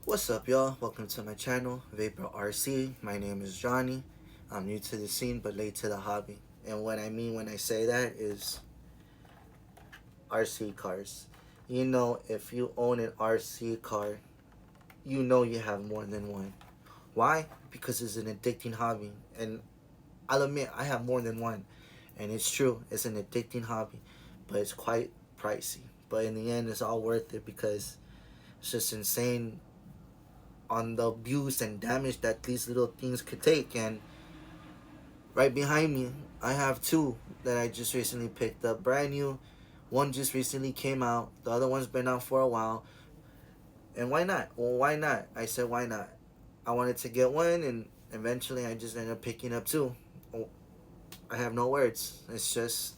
What's up, y'all? Welcome to my channel, Vapor RC. My name is Johnny. I'm new to the scene but late to the hobby. And what I mean when I say that is RC cars. You know, if you own an RC car, you know you have more than one. Why? Because it's an addicting hobby. And I'll admit, I have more than one. And it's true, it's an addicting hobby. But it's quite pricey. But in the end, it's all worth it because it's just insane on the abuse and damage that these little things could take. And right behind me, I have two that I just recently picked up, brand new. One just recently came out, the other one's been out for a while. And why not? Well, why not? I said why not. I wanted to get one, and eventually I just ended up picking up two. Oh, I have no words. It's just,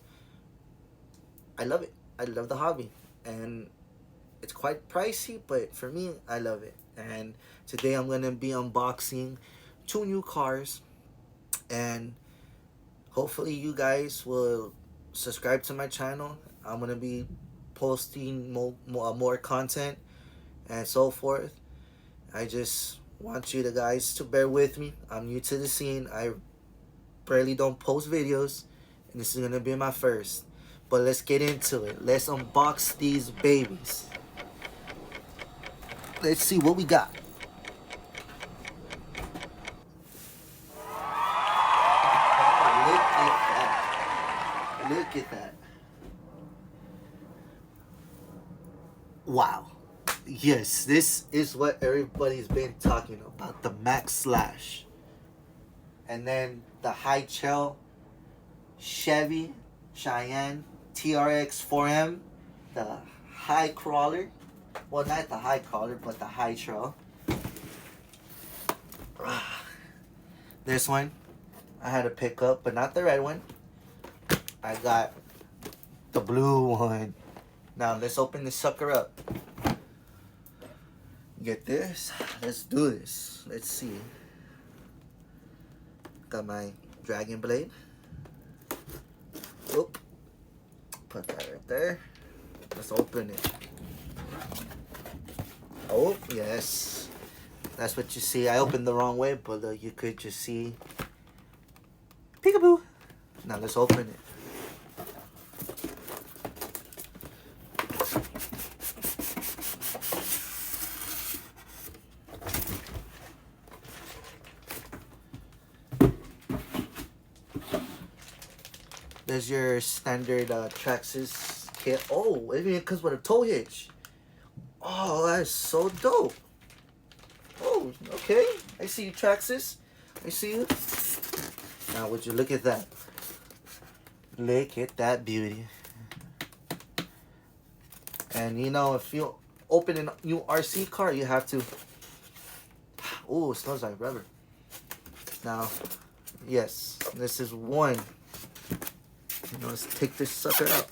I love it. I love the hobby. And it's quite pricey, but for me, I love it. And today I'm going to be unboxing two new cars, and hopefully you guys will subscribe to my channel. I'm going to be posting more content and so forth. I just want you guys to bear with me. I'm new to the scene. I barely don't post videos, and this is going to be my first. But let's get into it. Let's unbox these babies. Let's see what we got. Look at that. Look at that. Wow. Yes, this is what everybody's been talking about. The Max Slash. And then the High Trail Chevy Cheyenne TRX 4M. The High Crawler. Well, not the High Crawler, but the High Trail. This one I had to pick up, but not the red one. I got the blue one. Now let's open this sucker up. Get this. Let's do this. Let's see. Got my dragon blade. Oop. Put that right there. Let's open it. Oh, yes. That's what you see. I opened the wrong way, but you could just see peekaboo. Now let's open it. There's your standard Traxxas kit. Oh, it even comes with a tow hitch. Oh, that's so dope. Oh, okay. I see you, Traxxas. I see you. Now, would you look at that? Look at that beauty. And you know, if you open a new RC car, you have to. Oh, it smells like rubber. Now, yes, this is one. You know, let's take this sucker out.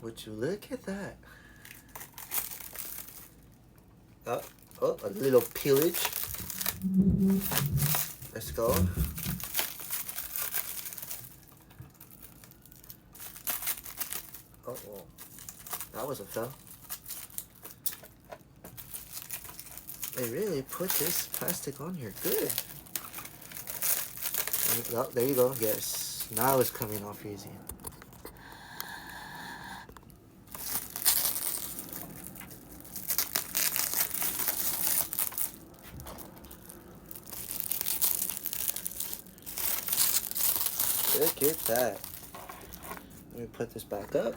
Would you look at that? Oh, a little peelage. Let's go. Oh, that was a fail. They really put this plastic on here good. Oh, there you go. Yes, now it's coming off easy. Look at that. Let me put this back up.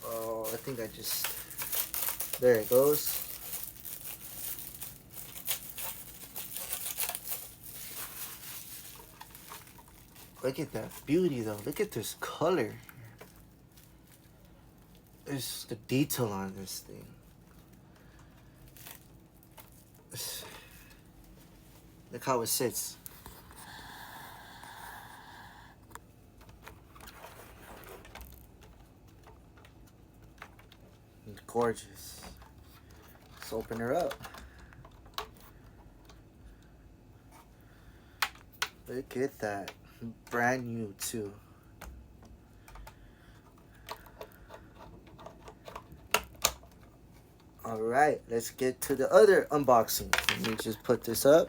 Oh, I think I just... There it goes. Look at that beauty though. Look at this color. There's the detail on this thing. Look how it sits. gorgeous. Let's open her up. Look at that. Brand new too. Alright, let's get to the other unboxing. Let me just put this up.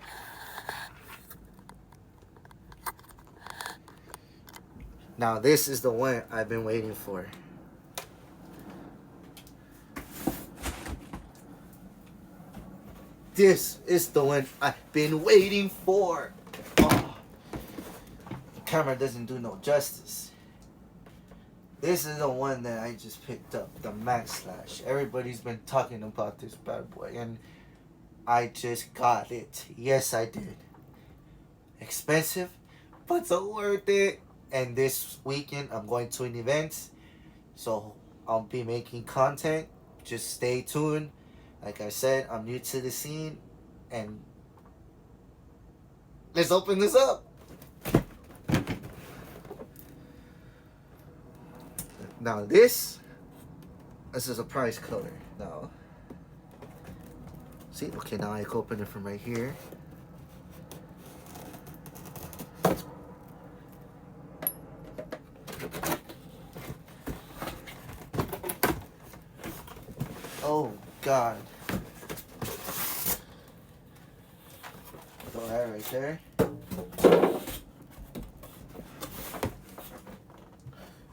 Now this is the one I've been waiting for. This is the one I've been waiting for. Oh, the camera doesn't do no justice. This is the one that I just picked up, the Max Slash. Everybody's been talking about this bad boy, and I just got it. Yes, I did. Expensive, but so worth it. And this weekend, I'm going to an event, so I'll be making content. Just stay tuned. Like I said, I'm new to the scene, and let's open this up. Now this is a surprise color. Now, see, okay, now I can open it from right here. Oh God. Throw that right there.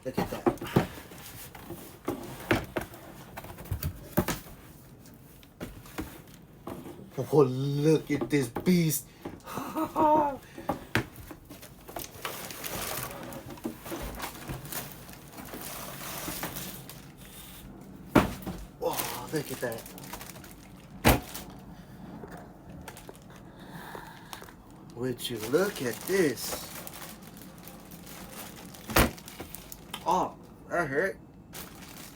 Look at that. Oh, look at this beast. Oh, look at that. Would you look at this? Oh, that hurt.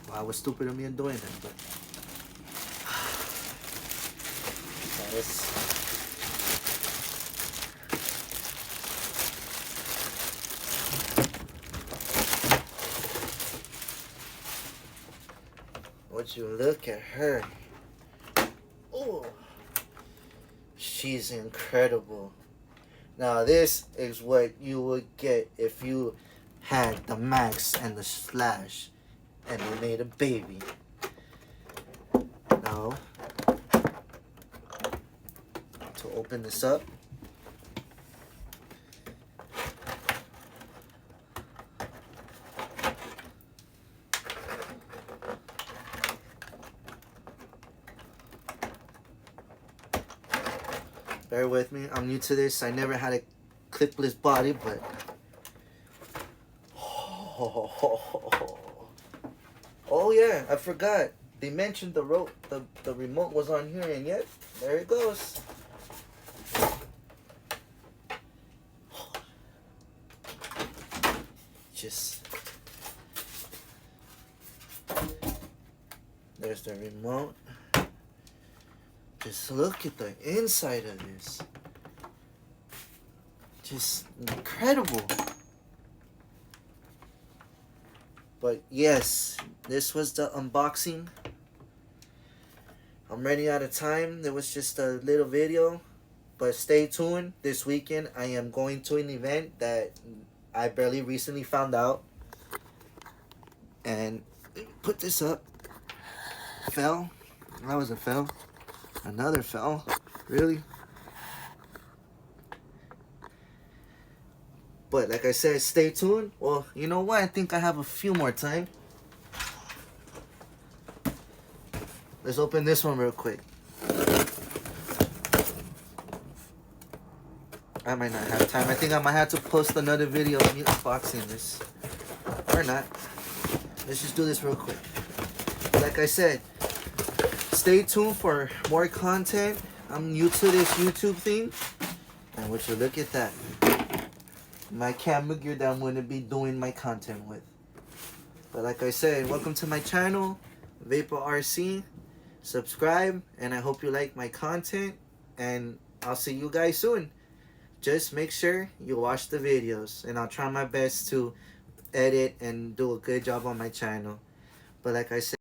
Well, I was stupid of me in doing that, but would you look at her? Oh, she's incredible. Now this is what you would get if you had the Max and the Slash and they made a baby. Now, to open this up, bear with me, I'm new to this. I never had a clipless body, but oh yeah, I forgot. They mentioned the remote was on here, and yet there it goes. Just there's the remote. Just look at the inside of this. Just incredible. But yes, this was the unboxing. I'm running out of time. There was just a little video. But stay tuned. This weekend I am going to an event that I barely recently found out. And put this up. Fell. That was a fell. Another fell. Really? But like I said, stay tuned. Well, you know what? I think I have a few more time. Let's open this one real quick. I might not have time. I think I might have to post another video of me unboxing this. Or not. Let's just do this real quick. Like I said, stay tuned for more content. I'm new to this YouTube thing. And would you look at that? My camera gear that I'm going to be doing my content with. But like I said, welcome to my channel, Vapor RC. Subscribe, and I hope you like my content. And I'll see you guys soon. Just make sure you watch the videos, and I'll try my best to edit and do a good job on my channel. But like I said,